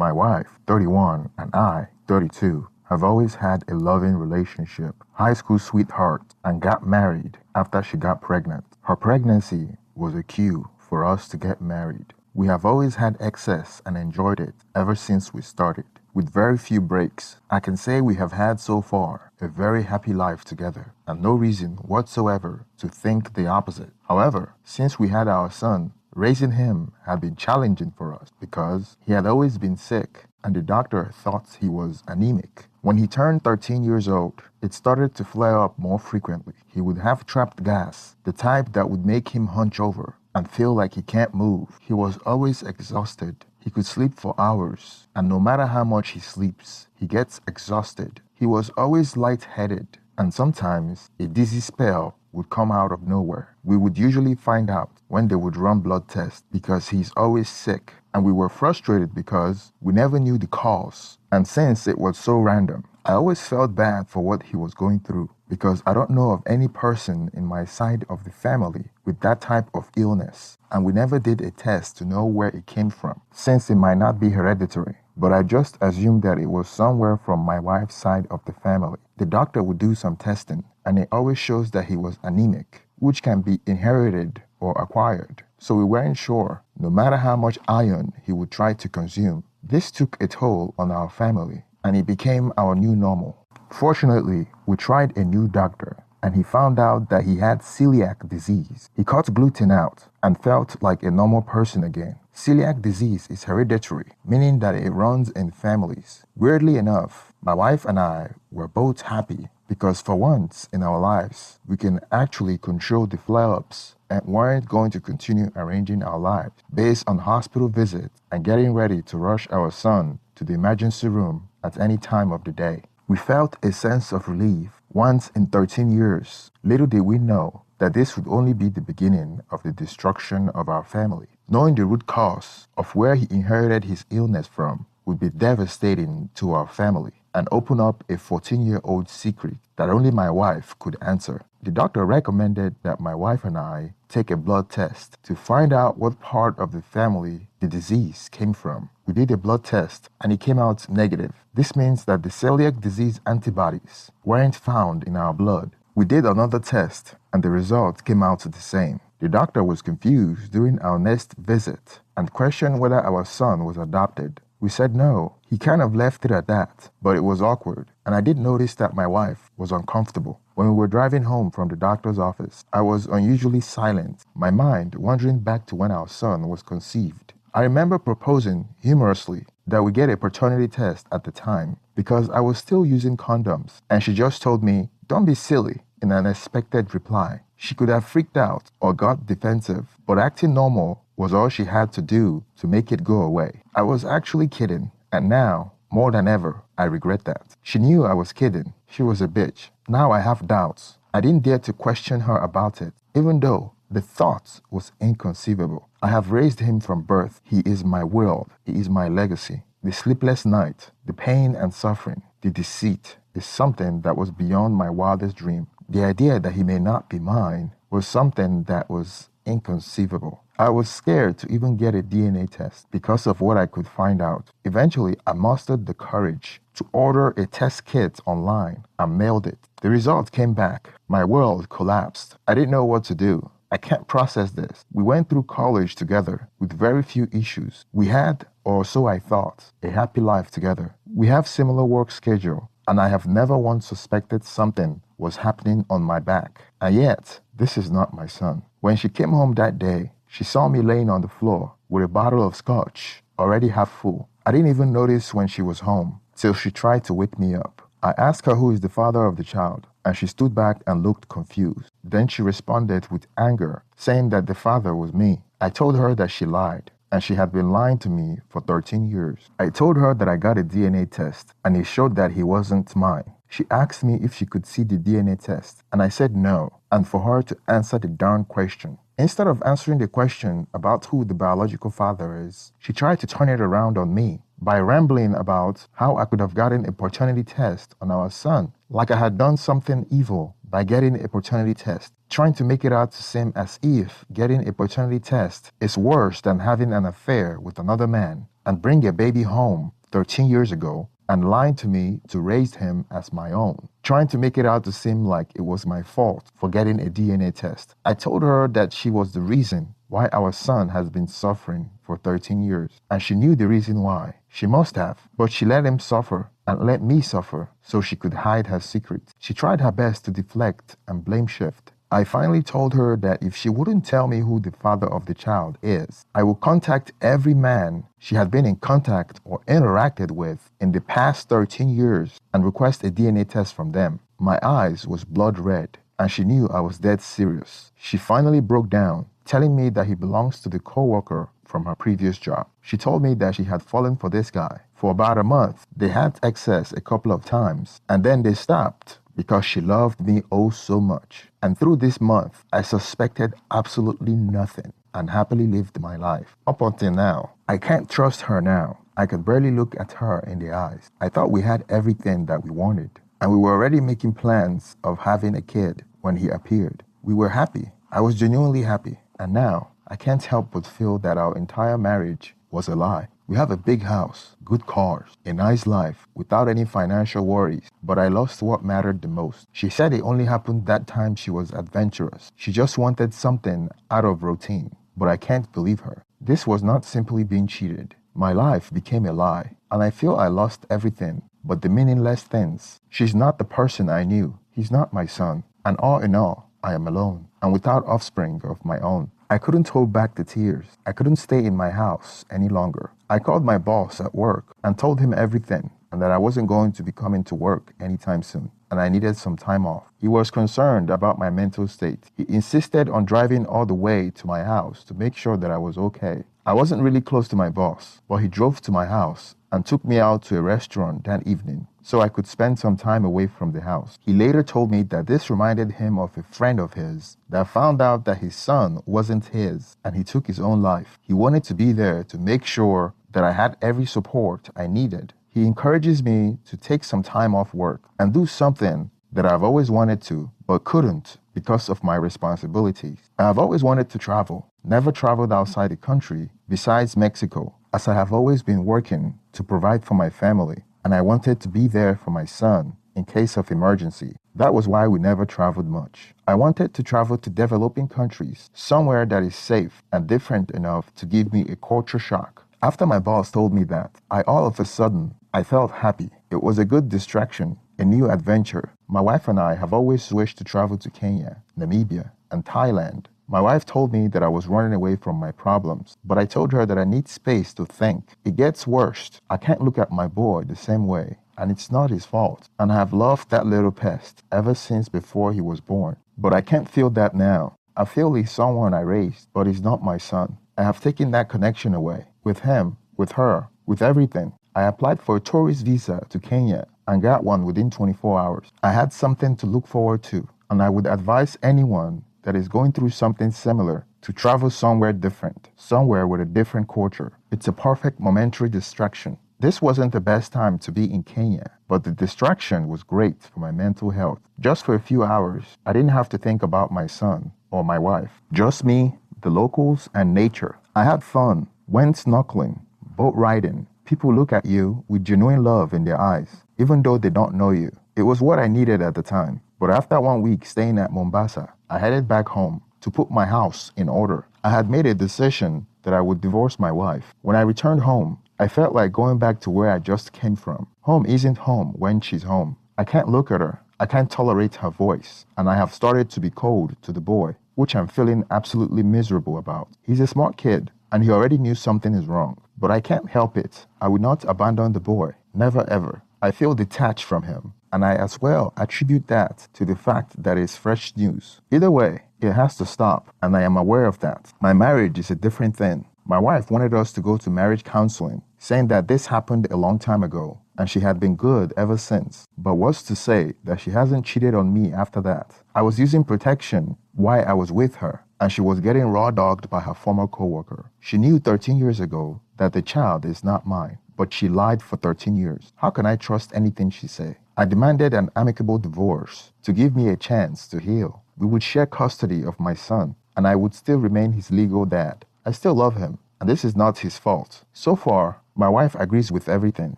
My wife, 31, and I, 32, have always had a loving relationship, high school sweetheart, and got married after she got pregnant. Her pregnancy was a cue for us to get married. We have always had excess and enjoyed it ever since we started. With very few breaks, I can say we have had so far a very happy life together and no reason whatsoever to think the opposite. However, since we had our son, raising him had been challenging for us because he had always been sick and the doctor thought he was anemic. When he turned 13 years old, it started to flare up more frequently. He would have trapped gas, the type that would make him hunch over and feel like he can't move. He was always exhausted. He could sleep for hours, and no matter how much he sleeps, he gets exhausted. He was always lightheaded, and sometimes a dizzy spell would come out of nowhere. We would usually find out when they would run blood tests because he's always sick, and we were frustrated because we never knew the cause. And since it was so random, I always felt bad for what he was going through because I don't know of any person in my side of the family with that type of illness, and we never did a test to know where it came from, since it might not be hereditary. But I just assumed that it was somewhere from my wife's side of the family. The doctor would do some testing, and it always shows that he was anemic, which can be inherited or acquired. So we weren't sure, no matter how much iron he would try to consume. This took a toll on our family, and it became our new normal. Fortunately, we tried a new doctor, and he found out that he had celiac disease. He cut gluten out and felt like a normal person again. Celiac disease is hereditary, meaning that it runs in families. Weirdly enough, my wife and I were both happy because for once in our lives, we can actually control the flare-ups and weren't going to continue arranging our lives based on hospital visits and getting ready to rush our son to the emergency room at any time of the day. We felt a sense of relief once in 13 years. Little did we know that this would only be the beginning of the destruction of our family. Knowing the root cause of where he inherited his illness from would be devastating to our family and open up a 14-year-old secret that only my wife could answer. The doctor recommended that my wife and I take a blood test to find out what part of the family the disease came from. We did a blood test and it came out negative. This means that the celiac disease antibodies weren't found in our blood. We did another test and the result came out the same. The doctor was confused during our next visit and questioned whether our son was adopted. We said no. He kind of left it at that, but it was awkward, and I did notice that my wife was uncomfortable. When we were driving home from the doctor's office, I was unusually silent, my mind wandering back to when our son was conceived. I remember proposing humorously that we get a paternity test at the time because I was still using condoms, and she just told me, "Don't be silly," in an expected reply. She could have freaked out or got defensive, but acting normal was all she had to do to make it go away. I was actually kidding, and now, more than ever, I regret that. She knew I was kidding. She was a bitch. Now I have doubts. I didn't dare to question her about it, even though the thought was inconceivable. I have raised him from birth. He is my world. He is my legacy. The sleepless night, the pain and suffering, the deceit is something that was beyond my wildest dream. The idea that he may not be mine was something that was inconceivable. I was scared to even get a DNA test because of what I could find out. Eventually, I mustered the courage to order a test kit online and mailed it. The result came back. My world collapsed. I didn't know what to do. I can't process this. We went through college together with very few issues. We had, or so I thought, a happy life together. We have similar work schedule, and I have never once suspected something was happening on my back. And yet, this is not my son. When she came home that day, she saw me laying on the floor with a bottle of scotch, already half full. I didn't even notice when she was home, till she tried to wake me up. I asked her who is the father of the child, and she stood back and looked confused. Then she responded with anger, saying that the father was me. I told her that she lied, and she had been lying to me for 13 years. I told her that I got a DNA test, and it showed that he wasn't mine. She asked me if she could see the DNA test, and I said no, and for her to answer the darn question. Instead of answering the question about who the biological father is, she tried to turn it around on me by rambling about how I could have gotten a paternity test on our son, like I had done something evil by getting a paternity test, trying to make it out to seem as if getting a paternity test is worse than having an affair with another man. and bring a baby home 13 years ago and lying to me to raise him as my own, trying to make it out to seem like it was my fault for getting a DNA test. I told her that she was the reason why our son has been suffering for 13 years, and she knew the reason why. She must have, but she let him suffer and let me suffer so she could hide her secret. She tried her best to deflect and blame shift. I finally told her that if she wouldn't tell me who the father of the child is, I would contact every man she had been in contact or interacted with in the past 13 years and request a DNA test from them. My eyes was blood red, and she knew I was dead serious. She finally broke down, telling me that he belongs to the co-worker from her previous job. She told me that she had fallen for this guy. For about a month, they had excess a couple of times, and then they stopped because she loved me oh so much. And through this month, I suspected absolutely nothing and happily lived my life. Up until now, I can't trust her now. I could barely look at her in the eyes. I thought we had everything that we wanted, and we were already making plans of having a kid when he appeared. We were happy. I was genuinely happy. And now, I can't help but feel that our entire marriage was a lie. We have a big house, good cars, a nice life, without any financial worries, but I lost what mattered the most. She said it only happened that time she was adventurous. She just wanted something out of routine, but I can't believe her. This was not simply being cheated. My life became a lie, and I feel I lost everything but the meaningless things. She's not the person I knew. He's not my son. And all in all, I am alone and without offspring of my own. I couldn't hold back the tears. I couldn't stay in my house any longer. I called my boss at work and told him everything and that I wasn't going to be coming to work anytime soon and I needed some time off. He was concerned about my mental state. He insisted on driving all the way to my house to make sure that I was okay. I wasn't really close to my boss, but he drove to my house and took me out to a restaurant that evening so I could spend some time away from the house. He later told me that this reminded him of a friend of his that found out that his son wasn't his and he took his own life. He wanted to be there to make sure that I had every support I needed. He encourages me to take some time off work and do something that I've always wanted to, but couldn't because of my responsibilities. I've always wanted to travel, never traveled outside the country besides Mexico, as I have always been working to provide for my family, and I wanted to be there for my son in case of emergency. That was why we never traveled much. I wanted to travel to developing countries, somewhere that is safe and different enough to give me a culture shock. After my boss told me that, all of a sudden, I felt happy. It was a good distraction, a new adventure. My wife and I have always wished to travel to Kenya, Namibia, and Thailand. My wife told me that I was running away from my problems, but I told her that I need space to think. It gets worse. I can't look at my boy the same way, and it's not his fault. And I have loved that little pest ever since before he was born. But I can't feel that now. I feel he's someone I raised, but he's not my son. I have taken that connection away. With him, with her, with everything. I applied for a tourist visa to Kenya and got one within 24 hours. I had something to look forward to, and I would advise anyone that is going through something similar to travel somewhere different, somewhere with a different culture. It's a perfect momentary distraction. This wasn't the best time to be in Kenya, but the distraction was great for my mental health. Just for a few hours, I didn't have to think about my son or my wife. Just me, the locals, and nature. I had fun, went snorkeling, boat riding. People look at you with genuine love in their eyes, even though they don't know you. It was what I needed at the time. But after 1 week staying at Mombasa, I headed back home to put my house in order. I had made a decision that I would divorce my wife. When I returned home, I felt like going back to where I just came from. Home isn't home when she's home. I can't look at her. I can't tolerate her voice. And I have started to be cold to the boy, which I'm feeling absolutely miserable about. He's a smart kid, and he already knew something is wrong. But I can't help it. I would not abandon the boy. Never ever. I feel detached from him. And I as well attribute that to the fact that it's fresh news. Either way, it has to stop, and I am aware of that. My marriage is a different thing. My wife wanted us to go to marriage counseling, saying that this happened a long time ago, and she had been good ever since. But what's to say that she hasn't cheated on me after that? I was using protection while I was with her, and she was getting raw-dogged by her former co-worker. She knew 13 years ago that the child is not mine, but she lied for 13 years. How can I trust anything she say? I demanded an amicable divorce to give me a chance to heal. We would share custody of my son, and I would still remain his legal dad. I still love him, and this is not his fault. So far, My wife agrees with everything.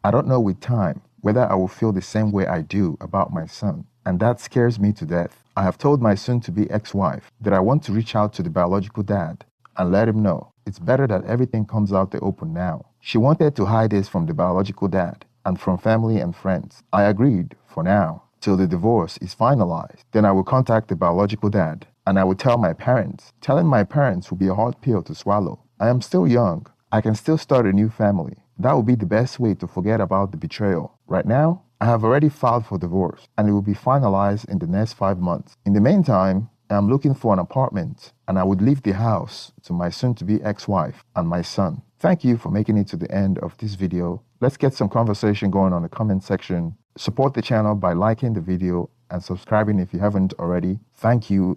I don't know with time whether I will feel the same way I do about my son, and that scares me to death. I have told my soon-to-be ex-wife that I want to reach out to the biological dad and let him know it's better that everything comes out the open now. She wanted to hide this from the biological dad and from family and friends. I agreed for now till the divorce is finalized. Then I will contact the biological dad and I will tell my parents. Telling my parents will be a hard pill to swallow. I am still young. I can still start a new family. That would be the best way to forget about the betrayal. Right now, I have already filed for divorce and it will be finalized in the next 5 months. In the meantime, I'm looking for an apartment and I would leave the house to my soon-to-be ex-wife and my son. Thank you for making it to the end of this video. Let's get some conversation going on the comment section. Support the channel by liking the video and subscribing if you haven't already. Thank you.